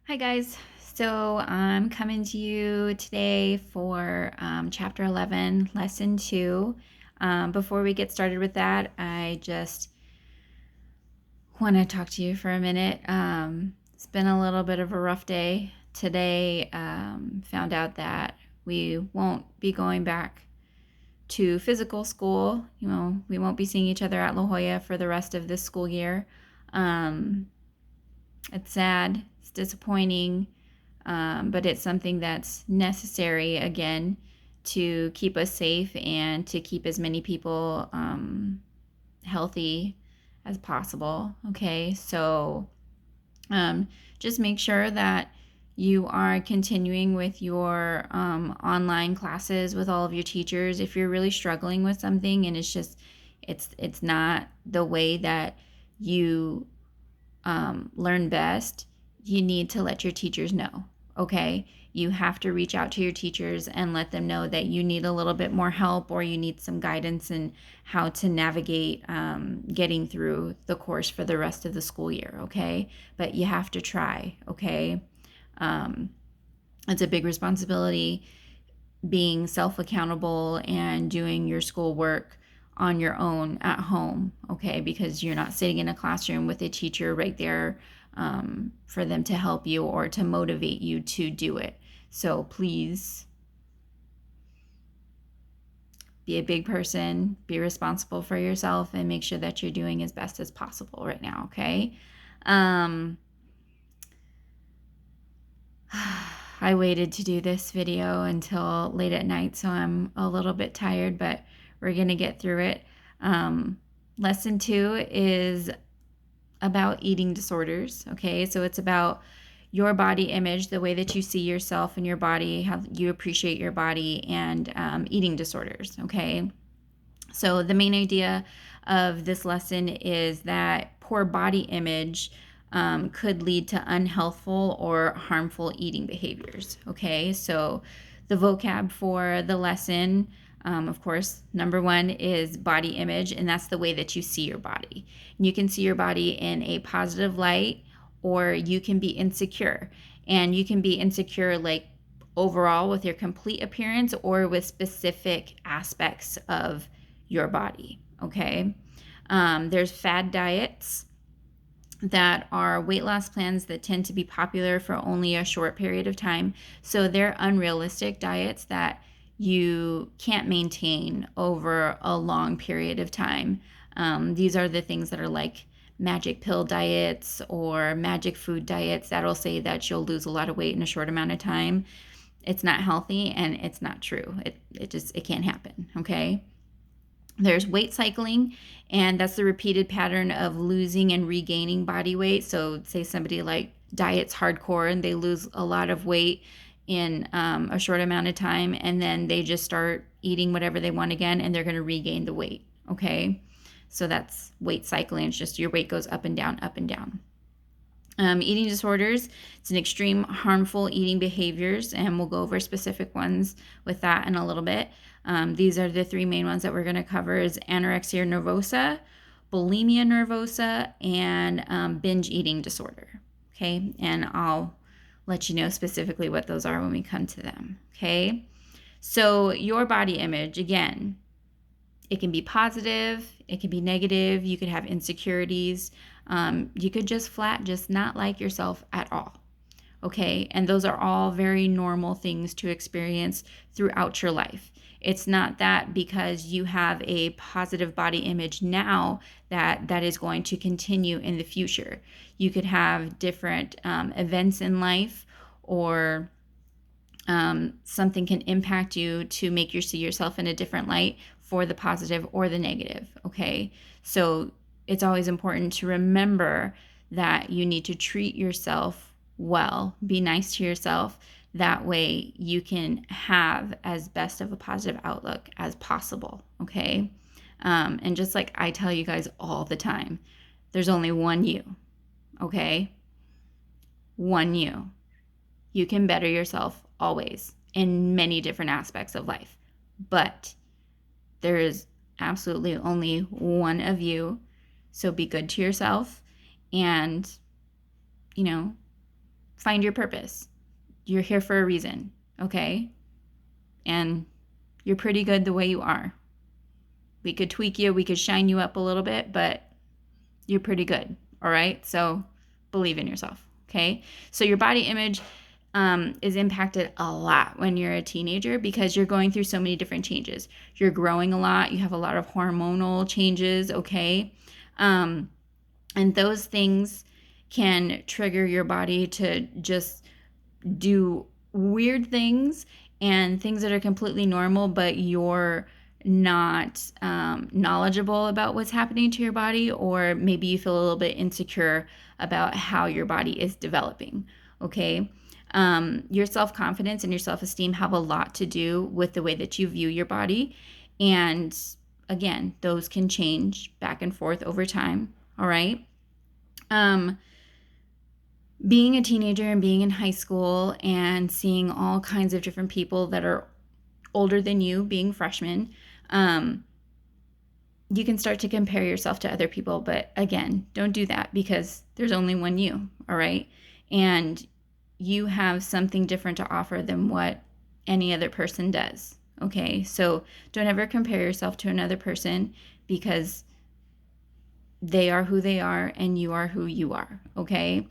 Hi, guys. So I'm coming to you today for Chapter 11, Lesson 2. Before we get started with that, I just want to talk to you for a minute. It's been a little bit of a rough day. Today, found out that we won't be going back to physical school. We won't be seeing each other at La Jolla for the rest of this school year. It's sad. It's disappointing. But it's something that's necessary, again, to keep us safe and to keep as many people healthy as possible. Okay, so just make sure that you are continuing with your online classes with all of your teachers. If you're really struggling with something and it's not the way that you learn best, you need to let your teachers know. Okay, you have to reach out to your teachers and let them know that you need a little bit more help or you need some guidance in how to navigate getting through the course for the rest of the school year. Okay, but you have to try. Okay, it's a big responsibility being self-accountable and doing your schoolwork on your own at home, okay? Because you're not sitting in a classroom with a teacher right there for them to help you or to motivate you to do it. So please be a big person, be responsible for yourself, and make sure that you're doing as best as possible right now, okay? I waited to do this video until late at night, so I'm a little bit tired, but we're going to get through it. Lesson 2 is about eating disorders, okay? So it's about your body image, the way that you see yourself and your body, how you appreciate your body, and eating disorders, okay? So the main idea of this lesson is that poor body image could lead to unhealthful or harmful eating behaviors. Okay, so the vocab for the lesson, of course, number one is body image, and that's the way that you see your body. You can see your body in a positive light, or you can be insecure. And you can be insecure like overall with your complete appearance or with specific aspects of your body. Okay, there's fad diets that are weight loss plans that tend to be popular for only a short period of time. So they're unrealistic diets that you can't maintain over a long period of time. These are the things that are like magic pill diets or magic food diets that'll say that you'll lose a lot of weight in a short amount of time. It's not healthy and it's not true. It can't happen, okay? There's weight cycling, and that's the repeated pattern of losing and regaining body weight. So say somebody like diets hardcore and they lose a lot of weight in a short amount of time, and then they just start eating whatever they want again, and they're going to regain the weight, okay? So that's weight cycling. It's just your weight goes up and down, up and down. Eating disorders, it's an extreme harmful eating behaviors, and we'll go over specific ones with that in a little bit. These are the three main ones that we're going to cover is anorexia nervosa, bulimia nervosa, and binge eating disorder. Okay, and I'll let you know specifically what those are when we come to them. Okay, so your body image, again, it can be positive, it can be negative, you could have insecurities, you could just not like yourself at all. Okay, and those are all very normal things to experience throughout your life. It's not that because you have a positive body image now that is going to continue in the future. You could have different events in life, or something can impact you to make you see yourself in a different light for the positive or the negative. Okay, so it's always important to remember that you need to treat yourself well, be nice to yourself. That way you can have as best of a positive outlook as possible. Okay, and just like I tell you guys all the time, there's only one you. Okay, one you. You can better yourself always in many different aspects of life, but there is absolutely only one of you. So be good to yourself, and find your purpose. You're here for a reason, okay? And you're pretty good the way you are. We could tweak you, we could shine you up a little bit, but you're pretty good, all right? So believe in yourself, okay? So your body image is impacted a lot when you're a teenager because you're going through so many different changes. You're growing a lot. You have a lot of hormonal changes, okay? And those things can trigger your body to just do weird things and things that are completely normal, but you're not knowledgeable about what's happening to your body, or maybe you feel a little bit insecure about how your body is developing, okay? Your self-confidence and your self-esteem have a lot to do with the way that you view your body. And again, those can change back and forth over time, all right? Being a teenager and being in high school and seeing all kinds of different people that are older than you, being freshmen, you can start to compare yourself to other people. But again, don't do that because there's only one you, all right? And you have something different to offer than what any other person does, okay? So don't ever compare yourself to another person because they are who they are and you are who you are, okay?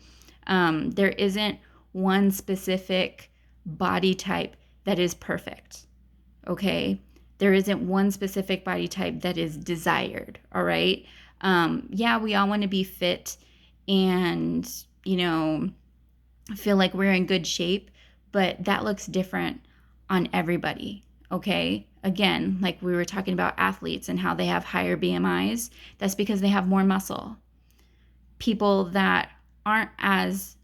There isn't one specific body type that is perfect, okay? There isn't one specific body type that is desired, all right? Yeah, we all want to be fit and, feel like we're in good shape, but that looks different on everybody, okay? Again, like we were talking about athletes and how they have higher BMIs, that's because they have more muscle. People that aren't as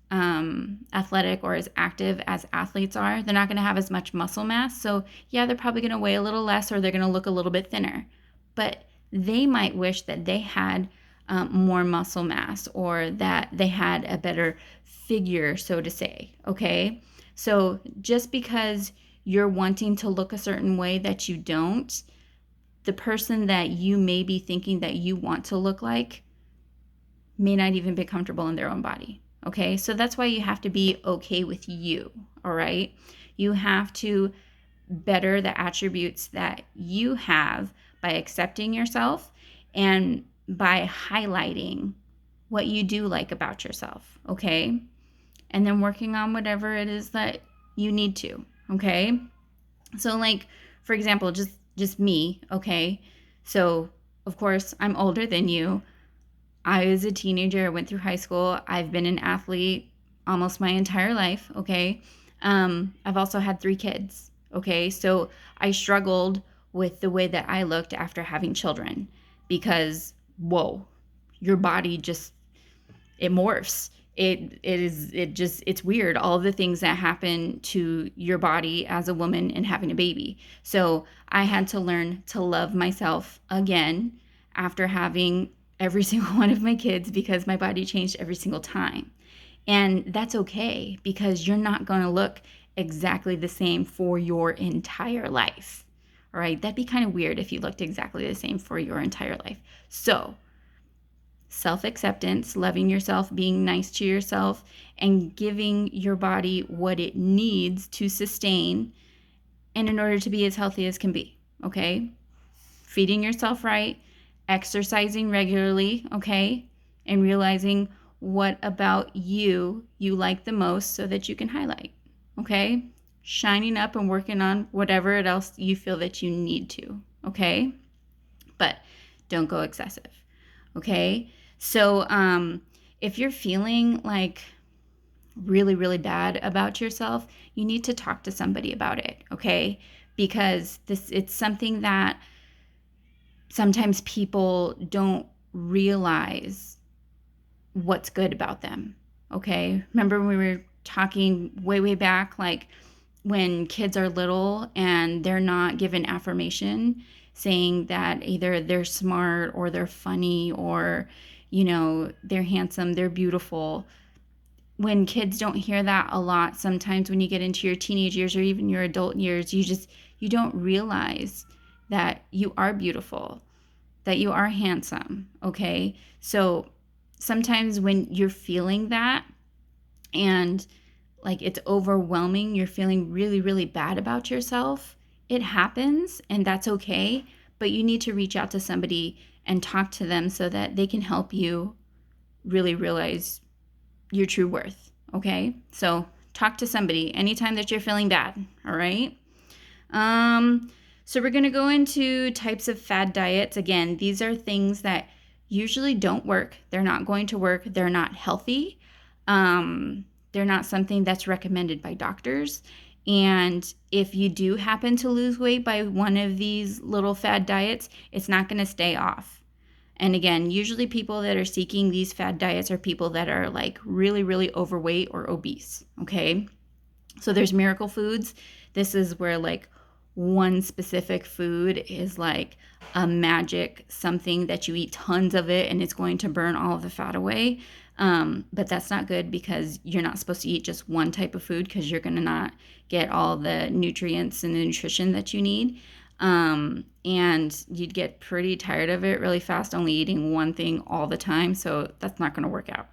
athletic or as active as athletes are, they're not going to have as much muscle mass. So yeah, they're probably going to weigh a little less or they're going to look a little bit thinner. But they might wish that they had more muscle mass or that they had a better figure, so to say, okay? So just because you're wanting to look a certain way that you don't, the person that you may be thinking that you want to look like may not even be comfortable in their own body, okay? So that's why you have to be okay with you, all right? You have to better the attributes that you have by accepting yourself and by highlighting what you do like about yourself, okay? And then working on whatever it is that you need to, okay? So like, for example, just me, okay? So, of course, I'm older than you. I was a teenager, I went through high school. I've been an athlete almost my entire life, okay? I've also had 3 kids, okay? So I struggled with the way that I looked after having children because, whoa, your body just, it morphs. It's weird, all of the things that happen to your body as a woman and having a baby. So I had to learn to love myself again after having every single one of my kids because my body changed every single time. And that's okay because you're not going to look exactly the same for your entire life. All right? That'd be kind of weird if you looked exactly the same for your entire life. So, self-acceptance, loving yourself, being nice to yourself, and giving your body what it needs to sustain and in order to be as healthy as can be, okay? Feeding yourself right, exercising regularly, okay? And realizing what about you like the most so that you can highlight, okay? Shining up and working on whatever else you feel that you need to, okay? But don't go excessive, okay? So if you're feeling like really, really bad about yourself, you need to talk to somebody about it, okay? Because it's something that sometimes people don't realize what's good about them, okay? Remember when we were talking way, way back, like when kids are little and they're not given affirmation saying that either they're smart or they're funny or, they're handsome, they're beautiful. When kids don't hear that a lot, sometimes when you get into your teenage years or even your adult years, you don't realize that you are beautiful, that you are handsome, okay? So sometimes when you're feeling that and like it's overwhelming, you're feeling really, really bad about yourself, it happens and that's okay. But you need to reach out to somebody and talk to them so that they can help you really realize your true worth. Okay? So talk to somebody anytime that you're feeling bad. All right? So we're going to go into types of fad diets. Again, these are things that usually don't work. They're not going to work. They're not healthy. They're not something that's recommended by doctors. And if you do happen to lose weight by one of these little fad diets, it's not going to stay off. And again, usually people that are seeking these fad diets are people that are like really, really overweight or obese. Okay. So there's miracle foods. This is where like one specific food is like a magic something that you eat tons of it and it's going to burn all of the fat away. But that's not good because you're not supposed to eat just one type of food because you're going to not get all the nutrients and the nutrition that you need. And you'd get pretty tired of it really fast, only eating one thing all the time. So that's not going to work out.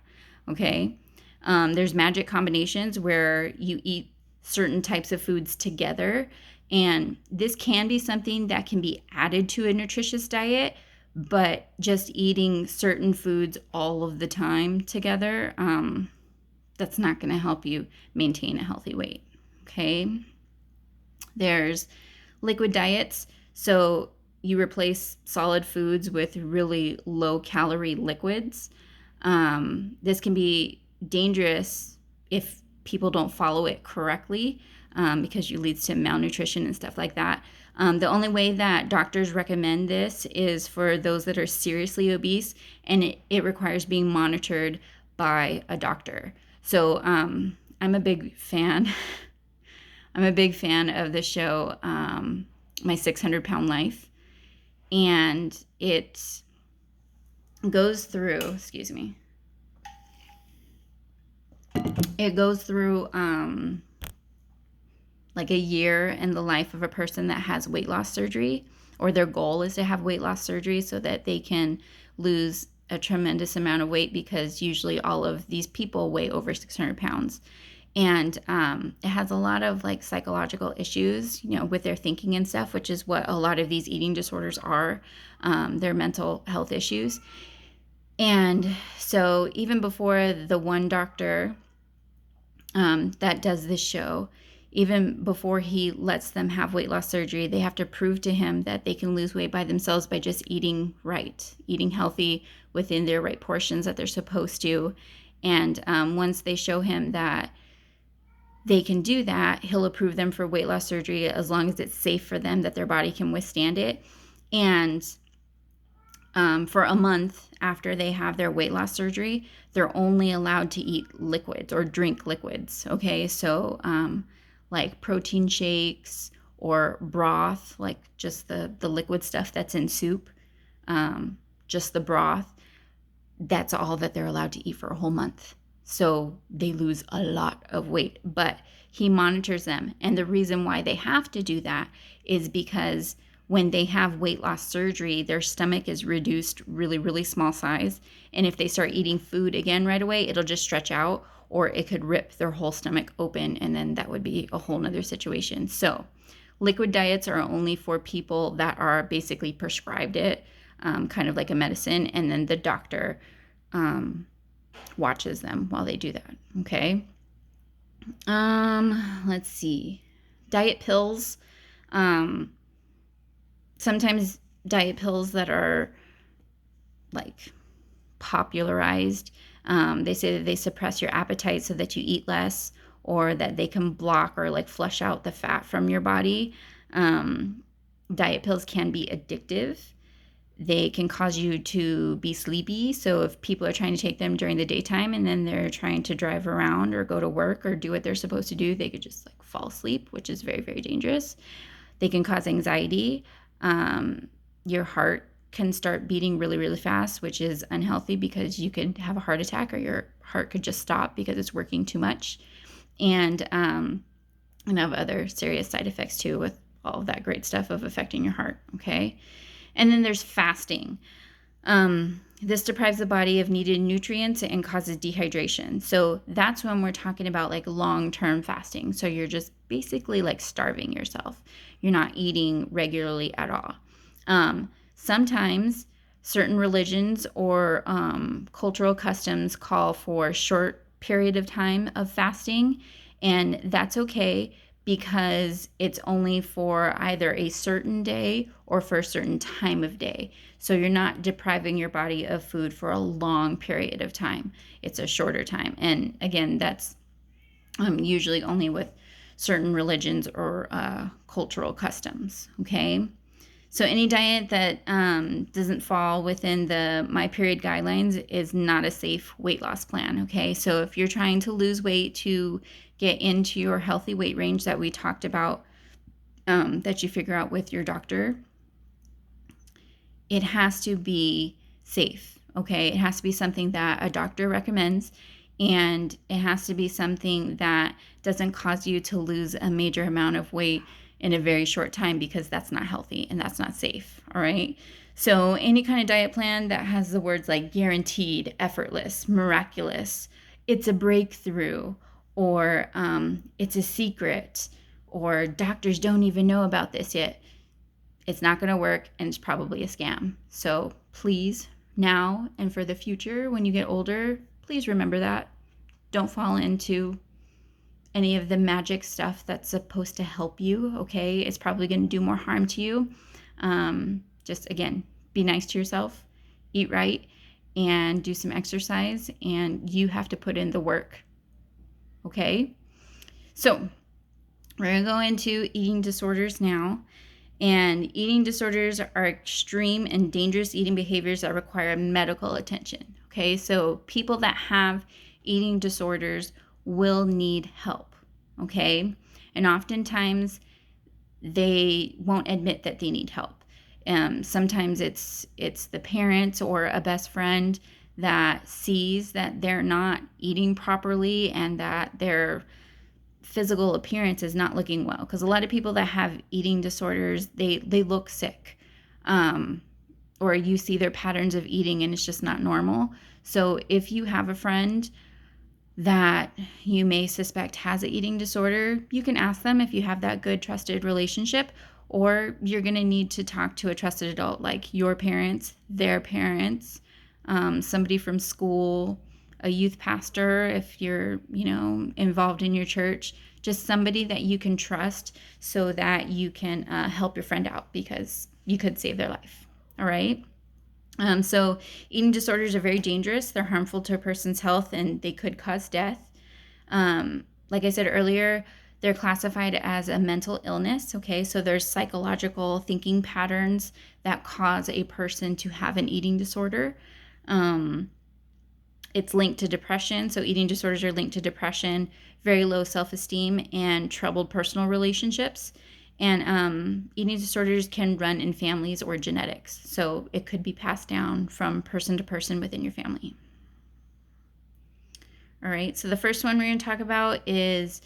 Okay. There's magic combinations where you eat certain types of foods together. And this can be something that can be added to a nutritious diet, but just eating certain foods all of the time together, that's not going to help you maintain a healthy weight. Okay. There's liquid diets. So you replace solid foods with really low calorie liquids. This can be dangerous if people don't follow it correctly because it leads to malnutrition and stuff like that. The only way that doctors recommend this is for those that are seriously obese, and it requires being monitored by a doctor. So I'm a big fan. I'm a big fan of the show, My 600-Pound Life. And it goes through, it goes through like a year in the life of a person that has weight loss surgery, or their goal is to have weight loss surgery so that they can lose a tremendous amount of weight, because usually all of these people weigh over 600 pounds. And it has a lot of like psychological issues, with their thinking and stuff, which is what a lot of these eating disorders are. They're mental health issues. And so even before the one doctor that does this show, even before he lets them have weight loss surgery, they have to prove to him that they can lose weight by themselves by just eating right, eating healthy within their right portions that they're supposed to. And once they show him that they can do that, he'll approve them for weight loss surgery as long as it's safe for them, that their body can withstand it. And for a month after they have their weight loss surgery, they're only allowed to eat liquids or drink liquids. Okay, so like protein shakes or broth, like just the liquid stuff that's in soup, just the broth. That's all that they're allowed to eat for a whole month. So they lose a lot of weight, but he monitors them. And the reason why they have to do that is because when they have weight loss surgery, their stomach is reduced really, really small size. And if they start eating food again right away, it'll just stretch out, or it could rip their whole stomach open. And then that would be a whole nother situation. So liquid diets are only for people that are basically prescribed it, kind of like a medicine. And then the doctor watches them while they do that. Okay. Let's see. Diet pills. Sometimes diet pills that are like popularized, they say that they suppress your appetite so that you eat less, or that they can block or like flush out the fat from your body. Diet pills can be addictive. They can cause you to be sleepy. So if people are trying to take them during the daytime and then they're trying to drive around or go to work or do what they're supposed to do, they could just like fall asleep, which is very, very dangerous. They can cause anxiety. Your heart can start beating really, really fast, which is unhealthy because you could have a heart attack, or your heart could just stop because it's working too much. And have other serious side effects too, with all of that great stuff of affecting your heart. Okay. And then there's fasting. This deprives the body of needed nutrients and causes dehydration. So that's when we're talking about like long-term fasting. So you're just basically like starving yourself. You're not eating regularly at all. Sometimes certain religions or cultural customs call for short period of time of fasting, and that's okay because it's only for either a certain day or for a certain time of day. So you're not depriving your body of food for a long period of time. It's a shorter time. And again, that's usually only with certain religions or cultural customs. Okay. So any diet that doesn't fall within the My Period guidelines is not a safe weight loss plan. Okay. So if you're trying to lose weight to get into your healthy weight range that we talked about, that you figure out with your doctor, it has to be safe. Okay. It has to be something that a doctor recommends, and it has to be something that doesn't cause you to lose a major amount of weight in a very short time, because that's not healthy and that's not safe. All right. So any kind of diet plan that has the words like guaranteed, effortless, miraculous, it's a breakthrough, or it's a secret, or doctors don't even know about this yet, it's not going to work, and it's probably a scam. So please, now and for the future, when you get older, please remember that. Don't fall into any of the magic stuff that's supposed to help you, okay? It's probably going to do more harm to you. Just again, be nice to yourself, eat right, and do some exercise, and you have to put in the work, okay? So we're going to go into eating disorders now. And eating disorders are extreme and dangerous eating behaviors that require medical attention. Okay, so people that have eating disorders will need help. Okay, and oftentimes they won't admit that they need help. Sometimes it's the parents or a best friend that sees that they're not eating properly and that they're physical appearance is not looking well, because a lot of people that have eating disorders, they look sick, or you see their patterns of eating and it's just not normal. So if you have a friend that you may suspect has an eating disorder, you can ask them if you have that good trusted relationship, or you're going to need to talk to a trusted adult like your parents, their parents, somebody from school, a youth pastor if you're, involved in your church, just somebody that you can trust so that you can help your friend out, because you could save their life. All right. So eating disorders are very dangerous. They're harmful to a person's health and they could cause death. Like I said earlier, they're classified as a mental illness. Okay. So there's psychological thinking patterns that cause a person to have an eating disorder. It's linked to depression. So eating disorders are linked to depression, very low self-esteem, and troubled personal relationships. And eating disorders can run in families or genetics. So it could be passed down from person to person within your family. All right, so the first one we're going to talk about is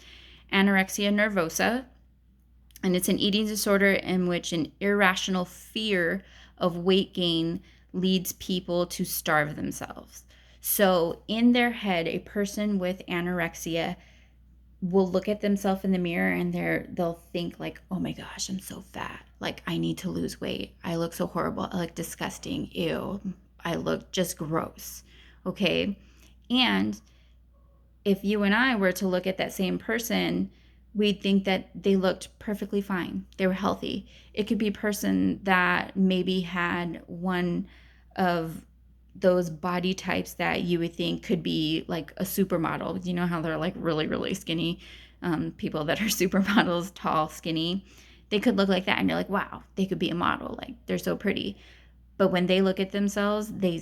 anorexia nervosa. And it's an eating disorder in which an irrational fear of weight gain leads people to starve themselves. So in their head, a person with anorexia will look at themselves in the mirror and they'll think like, oh my gosh, I'm so fat. Like, I need to lose weight. I look so horrible. I look disgusting. Ew. I look just gross. Okay. And if you and I were to look at that same person, we'd think that they looked perfectly fine. They were healthy. It could be a person that maybe had one of those body types that you would think could be like a supermodel. You know how they're like really, really skinny, people that are supermodels, tall, skinny. They could look like that and you're like, wow, they could be a model. Like, they're so pretty. But when they look at themselves, they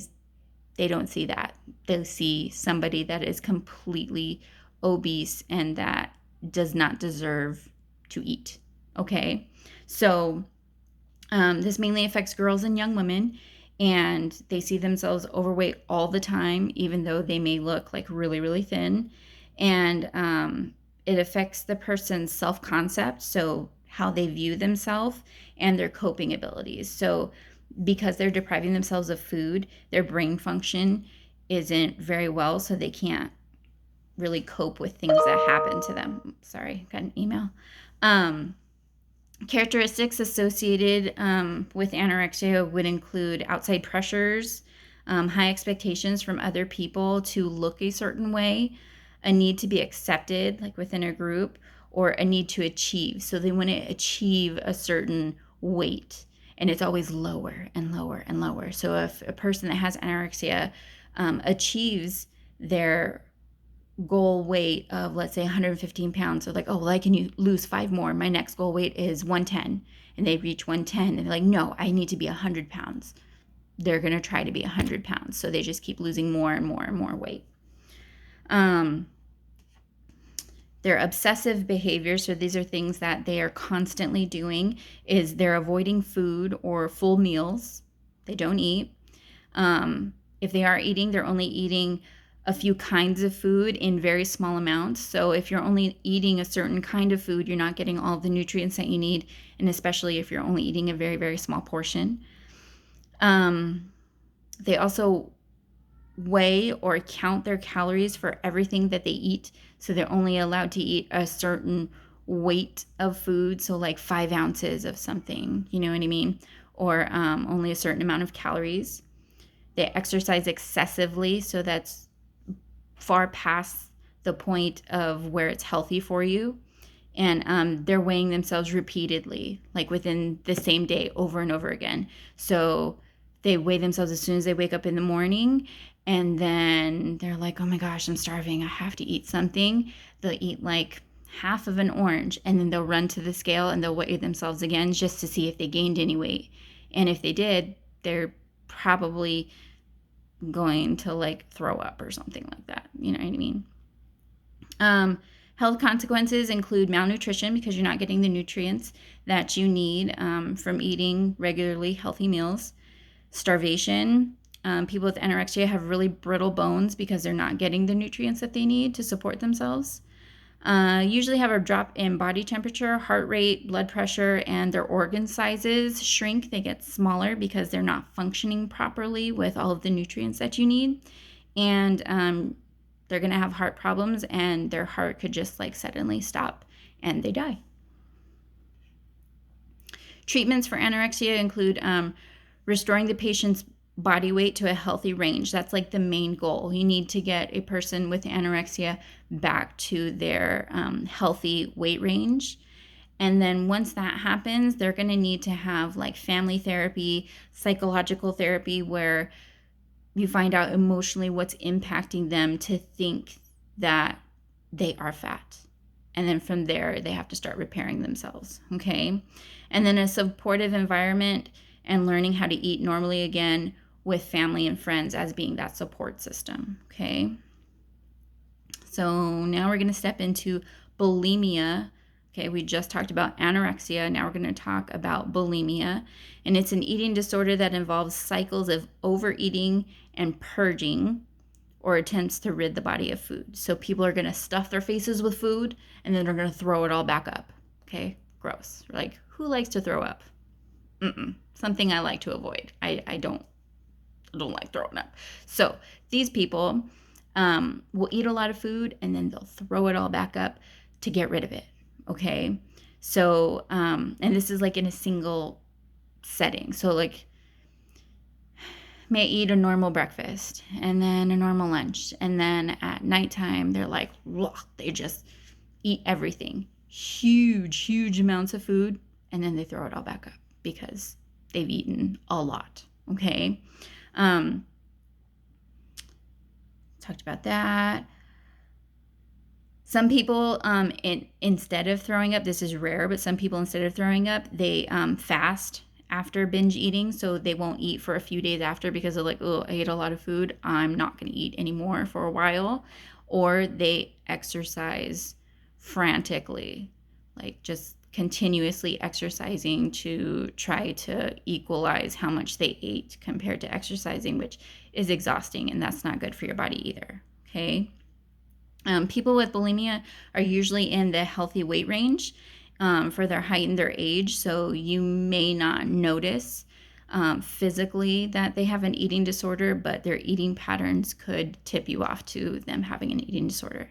don't see that. They see somebody that is completely obese and that does not deserve to eat. Okay. So this mainly affects girls and young women, and they see themselves overweight all the time, even though they may look like really, really thin. And it affects the person's self-concept, so how they view themselves, and their coping abilities. So because they're depriving themselves of food, their brain function isn't very well, so they can't really cope with things that happen to them. Sorry, got an email. Characteristics associated with anorexia would include outside pressures, high expectations from other people to look a certain way, a need to be accepted, like within a group, or a need to achieve. So they want to achieve a certain weight, and it's always lower and lower and lower. So if a person that has anorexia achieves their goal weight of, let's say, 115 pounds, they're like, oh, well, I can lose 5 more. My next goal weight is 110. And they reach 110 and they're like, no, I need to be 100 pounds. They're going to try to be 100 pounds. So they just keep losing more and more and more weight. Their obsessive behavior, so these are things that they are constantly doing, is they're avoiding food or full meals. They don't eat. If they are eating, they're only eating a few kinds of food in very small amounts. So if you're only eating a certain kind of food, you're not getting all the nutrients that you need, and especially if you're only eating a very, very small portion. They also weigh or count their calories for everything that they eat. So they're only allowed to eat a certain weight of food, so like 5 ounces of something, you know what I mean? Or only a certain amount of calories. They exercise excessively, so that's far past the point of where it's healthy for you. And they're weighing themselves repeatedly, like within the same day, over and over again. So they weigh themselves as soon as they wake up in the morning, and then they're like, oh my gosh, I'm starving, I have to eat something. They'll eat like half of an orange, and then they'll run to the scale and they'll weigh themselves again just to see if they gained any weight. And if they did, they're probably going to like throw up or something like that. You know what I mean? Health consequences include malnutrition, because you're not getting the nutrients that you need from eating regularly healthy meals. Starvation. People with anorexia have really brittle bones because they're not getting the nutrients that they need to support themselves. Usually have a drop in body temperature, heart rate, blood pressure, and their organ sizes shrink. They get smaller because they're not functioning properly with all of the nutrients that you need. And they're going to have heart problems, and their heart could just like suddenly stop and they die. Treatments for anorexia include restoring the patient's body weight to a healthy range. That's like the main goal. You need to get a person with anorexia back to their healthy weight range. And then once that happens, they're going to need to have like family therapy, psychological therapy, where you find out emotionally what's impacting them to think that they are fat. And then from there, they have to start repairing themselves. Okay. And then a supportive environment and learning how to eat normally again with family and friends as being that support system. Okay. So now we're going to step into bulimia. Okay, we just talked about anorexia. Now we're going to talk about bulimia. And it's an eating disorder that involves cycles of overeating and purging, or attempts to rid the body of food. So people are going to stuff their faces with food and then they're going to throw it all back up. Okay, gross. Like, who likes to throw up? Something I like to avoid. I don't like throwing up. So these people will eat a lot of food and then they'll throw it all back up to get rid of it. Okay. So, and this is like in a single setting. So like, may eat a normal breakfast and then a normal lunch. And then at nighttime, they're like, they just eat everything. Huge amounts of food. And then they throw it all back up because they've eaten a lot. Okay. Talked about that. Some people, instead of throwing up, this is rare, but some people, instead of throwing up, they fast after binge eating. So they won't eat for a few days after because they're like, oh, I ate a lot of food, I'm not going to eat anymore for a while. Or they exercise frantically, like just continuously exercising to try to equalize how much they ate compared to exercising, which is exhausting, and that's not good for your body either. Okay. People with bulimia are usually in the healthy weight range for their height and their age, so you may not notice physically that they have an eating disorder, but their eating patterns could tip you off to them having an eating disorder.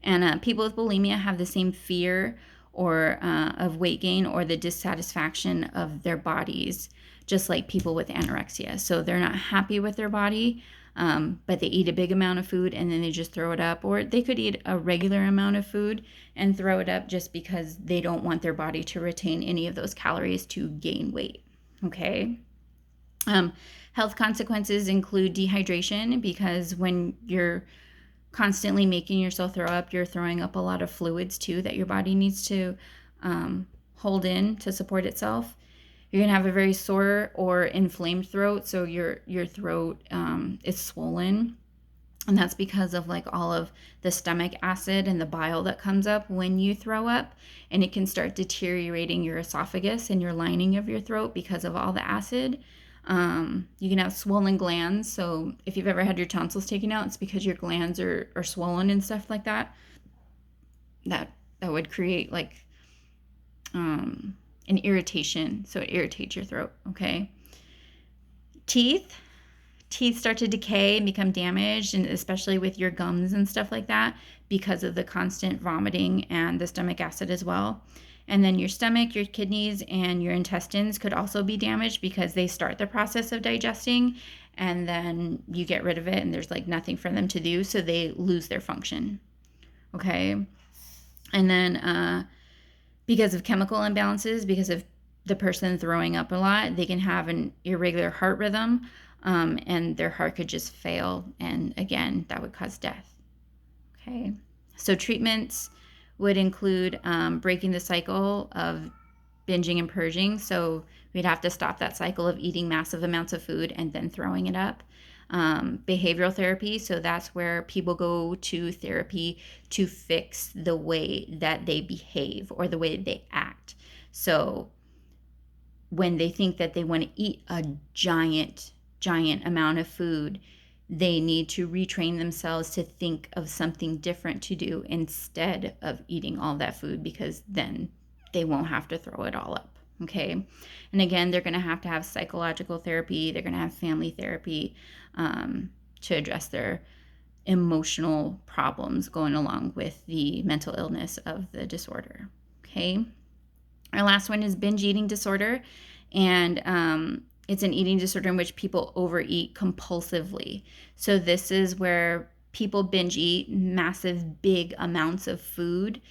And people with bulimia have the same fear or of weight gain or the dissatisfaction of their bodies, just like people with anorexia. So they're not happy with their body, but they eat a big amount of food and then they just throw it up. Or they could eat a regular amount of food and throw it up just because they don't want their body to retain any of those calories to gain weight. Okay. Health consequences include dehydration, because when you're constantly making yourself throw up, you're throwing up a lot of fluids too that your body needs to hold in to support itself. You're gonna have a very sore or inflamed throat, so your throat is swollen, and that's because of like all of the stomach acid and the bile that comes up when you throw up, and it can start deteriorating your esophagus and your lining of your throat because of all the acid. You can have swollen glands. So if you've ever had your tonsils taken out, it's because your glands are swollen and stuff like that. That would create like an irritation. So it irritates your throat. Okay. Teeth start to decay and become damaged, and especially with your gums and stuff like that, because of the constant vomiting and the stomach acid as well. And then your stomach, your kidneys, and your intestines could also be damaged because they start the process of digesting and then you get rid of it and there's like nothing for them to do, so they lose their function. Okay. And then because of chemical imbalances, because of the person throwing up a lot, they can have an irregular heart rhythm, and their heart could just fail. And again, that would cause death. Okay. So treatments would include breaking the cycle of binging and purging. So we'd have to stop that cycle of eating massive amounts of food and then throwing it up. Behavioral therapy. So that's where people go to therapy to fix the way that they behave or the way that they act. So when they think that they want to eat a giant amount of food, they need to retrain themselves to think of something different to do instead of eating all that food, because then they won't have to throw it all up. Okay. And again, they're going to have psychological therapy. They're going to have family therapy to address their emotional problems going along with the mental illness of the disorder. Okay. Our last one is binge eating disorder. And it's an eating disorder in which people overeat compulsively. So this is where people binge eat massive, big amounts of food,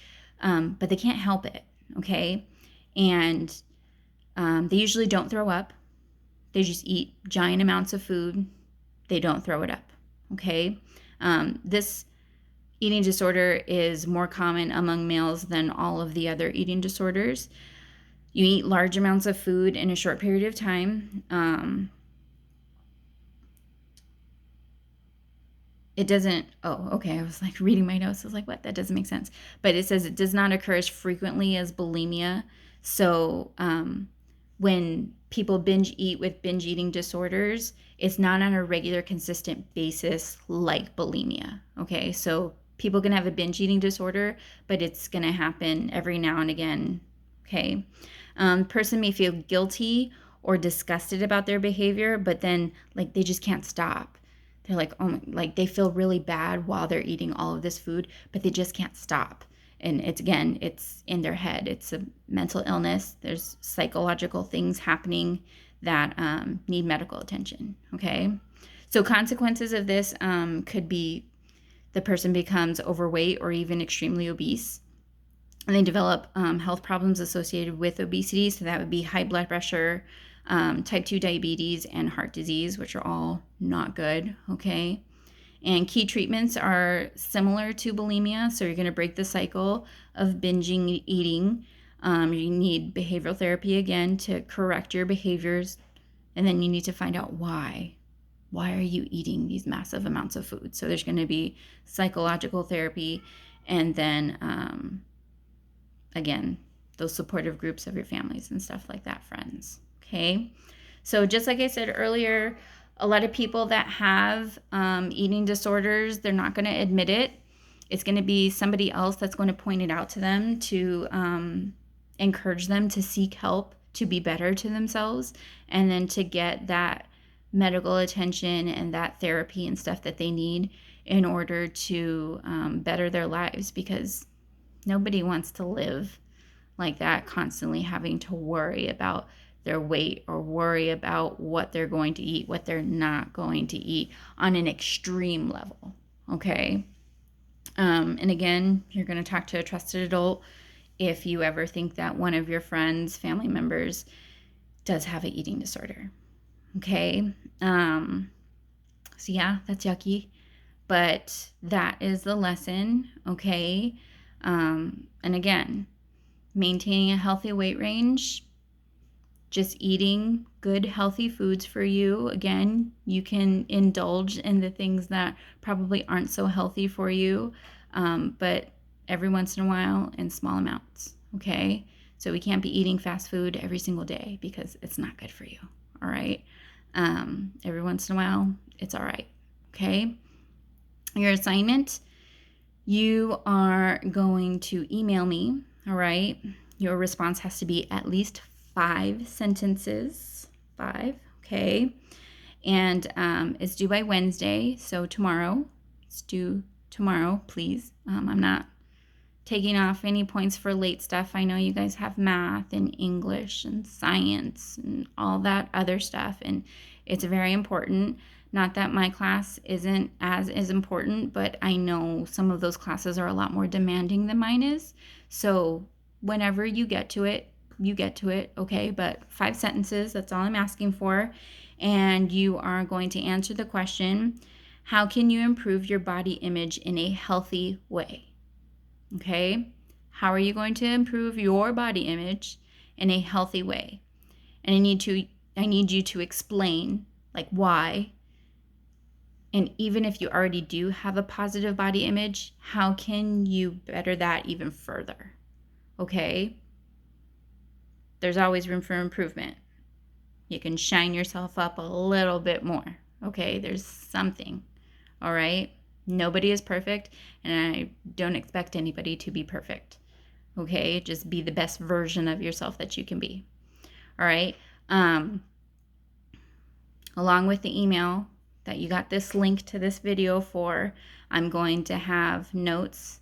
but they can't help it, okay? And they usually don't throw up. They just eat giant amounts of food. They don't throw it up, okay? This eating disorder is more common among males than all of the other eating disorders. You eat large amounts of food in a short period of time. It doesn't, okay, I was like reading my notes. I was like, what? That doesn't make sense. But it says it does not occur as frequently as bulimia. So when people binge eat with binge eating disorders, it's not on a regular, consistent basis like bulimia. Okay, so people can have a binge eating disorder, but it's going to happen every now and again. Okay. Person may feel guilty or disgusted about their behavior, but then like they just can't stop. They're like, oh my, like they feel really bad while they're eating all of this food, but they just can't stop. And it's in their head. It's a mental illness. There's psychological things happening that need medical attention. Okay. So consequences of this could be the person becomes overweight or even extremely obese. And they develop health problems associated with obesity. So that would be high blood pressure, type 2 diabetes, and heart disease, which are all not good, okay? And key treatments are similar to bulimia. So you're going to break the cycle of binging eating. You need behavioral therapy again to correct your behaviors. And then you need to find out why. Why are you eating these massive amounts of food? So there's going to be psychological therapy, and then again, those supportive groups of your families and stuff like that, friends. Okay. So just like I said earlier, a lot of people that have eating disorders, they're not going to admit it. It's going to be somebody else that's going to point it out to them to encourage them to seek help to be better to themselves, and then to get that medical attention and that therapy and stuff that they need in order to better their lives, because nobody wants to live like that, constantly having to worry about their weight or worry about what they're going to eat, what they're not going to eat on an extreme level. Okay. And again, you're going to talk to a trusted adult if you ever think that one of your friends, family members does have an eating disorder. Okay. So yeah, that's yucky, but that is the lesson. Okay. And again, maintaining a healthy weight range, just eating good, healthy foods for you. Again, you can indulge in the things that probably aren't so healthy for you, but every once in a while in small amounts, okay? So we can't be eating fast food every single day because it's not good for you, all right? Every once in a while, it's all right, okay? Your assignment, you are going to email me, all right? Your response has to be at least 5 sentences, 5, okay? And it's due by Wednesday, so tomorrow. It's due tomorrow, please. I'm not taking off any points for late stuff. I know you guys have math and English and science and all that other stuff, and it's very important. Not that my class isn't as important, but I know some of those classes are a lot more demanding than mine is. So whenever you get to it, okay? But 5 sentences, that's all I'm asking for. And you are going to answer the question, how can you improve your body image in a healthy way? Okay? How are you going to improve your body image in a healthy way? And I need you to explain, like, why. And even if you already do have a positive body image, how can you better that even further? Okay? There's always room for improvement. You can shine yourself up a little bit more. Okay? There's something. All right? Nobody is perfect, and I don't expect anybody to be perfect. Okay? Just be the best version of yourself that you can be. All right? Along with the email that you got this link to this video for, I'm going to have notes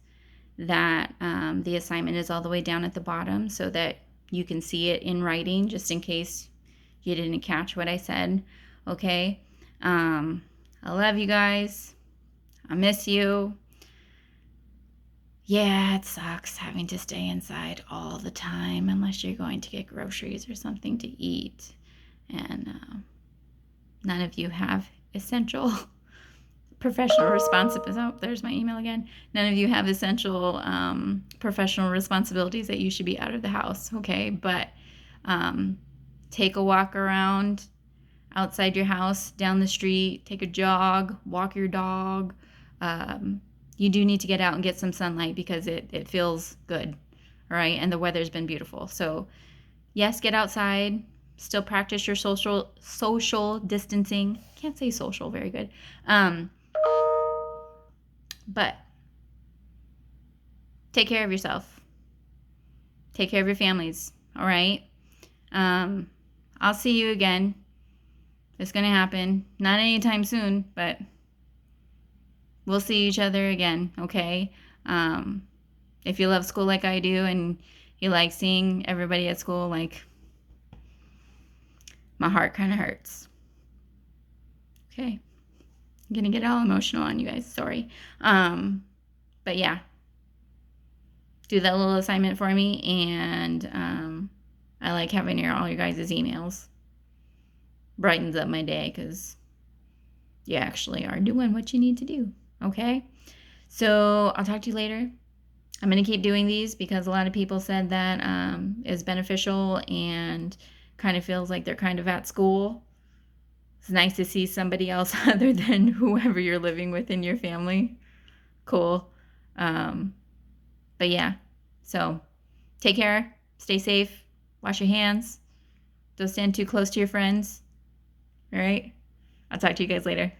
that the assignment is all the way down at the bottom so that you can see it in writing, just in case you didn't catch what I said. Okay? I love you guys. I miss you. Yeah, it sucks having to stay inside all the time unless you're going to get groceries or something to eat. And none of you have essential professional responsibilities. Oh, there's my email again. None of you have essential professional responsibilities that you should be out of the house, okay? But take a walk around outside your house, down the street, take a jog, walk your dog. You do need to get out and get some sunlight because it feels good, all right? And the weather's been beautiful. So yes, get outside. Still practice your social distancing. Can't say social very good. But take care of yourself. Take care of your families, all right? I'll see you again. It's going to happen. Not anytime soon, but we'll see each other again, okay? If you love school like I do and you like seeing everybody at school, like, my heart kind of hurts. Okay. I'm going to get all emotional on you guys. Sorry. But yeah. Do that little assignment for me, and I like having all your guys' emails. Brightens up my day because you actually are doing what you need to do. Okay? So I'll talk to you later. I'm going to keep doing these because a lot of people said that is beneficial and kind of feels like they're kind of at school. It's nice to see somebody else other than whoever you're living with in your family. Cool. But yeah, so take care, stay safe, wash your hands, don't stand too close to your friends. All right? I'll talk to you guys later.